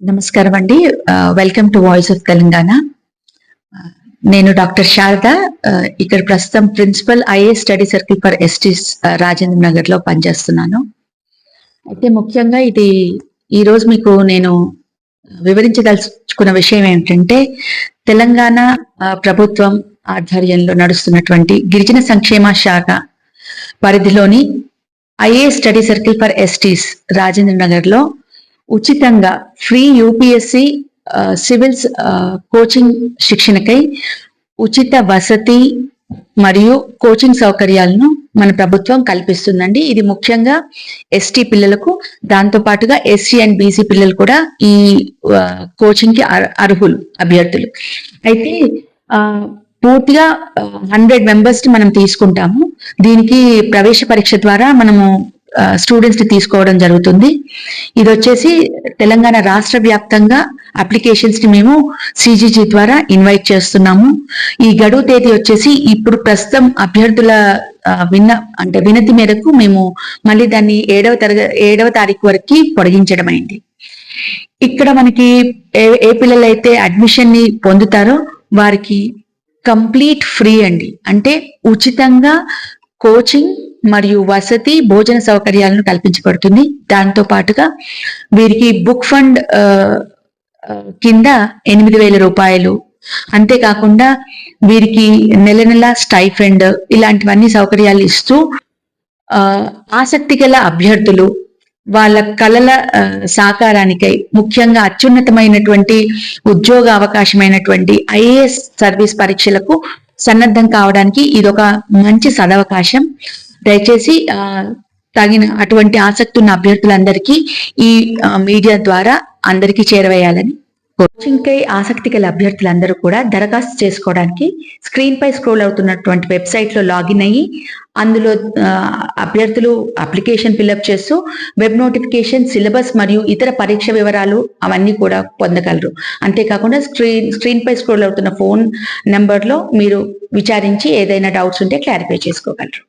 నమస్కారం అండి. Welcome to voice of Telangana. నేను డాక్టర్ శారద. ఇక్కడ ప్రస్తుతం principal IAS study circle for STs Rajendra Nagar లో పనిచేస్తున్నాను. అయితే ముఖ్యంగా ఈ రోజు మీకు నేను వివరించదలుచుకున్న విషయం ఏమిటంటే, తెలంగాణ ప్రభుత్వం ఆధ్వర్యంలో నడుస్తున్నటువంటి గిరిజన సంక్షేమ శాఖ పరిధిలోని IAS study circle for STs Rajendra Nagar లో ఉచితంగా ఫ్రీ యూపీఎస్సి సివిల్స్ కోచింగ్ శిక్షణకై ఉచిత వసతి మరియు కోచింగ్ సౌకర్యాలను మన ప్రభుత్వం కల్పిస్తుందండి. ఇది ముఖ్యంగా ఎస్టీ పిల్లలకు, దాంతో పాటుగా ఎస్సీ అండ్ బీసీ పిల్లలు కూడా ఈ కోచింగ్ కి అర్హులు అభ్యర్థులు. అయితే పూర్తిగా 100 మెంబర్స్ ని మనం తీసుకుంటాము. దీనికి ప్రవేశ పరీక్ష ద్వారా మనము స్టూడెంట్స్ ని తీసుకోవడం జరుగుతుంది. ఇది వచ్చేసి తెలంగాణ రాష్ట్ర వ్యాప్తంగా అప్లికేషన్స్ ని మేము సిజిజి ద్వారా ఇన్వైట్ చేస్తున్నాము. ఈ గడువు తేదీ వచ్చేసి ఇప్పుడు ప్రస్తుతం అభ్యర్థుల వినతి మేరకు మేము మళ్ళీ దాన్ని 7వ తారీఖు వరకు పొడిగించడం అయింది. ఇక్కడ మనకి ఏ పిల్లలైతే అడ్మిషన్ ని పొందుతారో వారికి కంప్లీట్ ఫ్రీ అండి. అంటే ఉచితంగా కోచింగ్ మరియు వసతి భోజన సౌకర్యాలను కల్పించబడుతుంది. దాంతో పాటుగా వీరికి బుక్ ఫండ్ కింద 8,000 రూపాయలు, అంతేకాకుండా వీరికి నెల నెల స్టైఫండ్, ఇలాంటివన్నీ సౌకర్యాలు ఇస్తూ ఆసక్తి గల అభ్యర్థులు వాళ్ళ కళల సాకారానికై, ముఖ్యంగా అత్యున్నతమైనటువంటి ఉద్యోగ అవకాశమైనటువంటి ఐఏఎస్ సర్వీస్ పరీక్షలకు సన్నద్ధం కావడానికి ఇదొక మంచి సదవకాశం. దయచేసి తగిన అటువంటి ఆసక్తి ఉన్న అభ్యర్థులందరికీ ఈ మీడియా ద్వారా అందరికీ చేరవేయాలని. కోచింగ్ కై ఆసక్తి గల అభ్యర్థులందరూ కూడా దరఖాస్తు చేసుకోవడానికి స్క్రీన్ పై స్క్రోల్ అవుతున్నటువంటి వెబ్సైట్ లో లాగిన్ అయ్యి అందులో అభ్యర్థులు అప్లికేషన్ ఫిల్అప్ చేస్తూ వెబ్ నోటిఫికేషన్, సిలబస్ మరియు ఇతర పరీక్ష వివరాలు అవన్నీ కూడా పొందగలరు. అంతేకాకుండా స్క్రీన్ పై స్క్రోల్ అవుతున్న ఫోన్ నెంబర్ లో మీరు విచారించి ఏదైనా డౌట్స్ ఉంటే క్లారిఫై చేసుకోగలరు.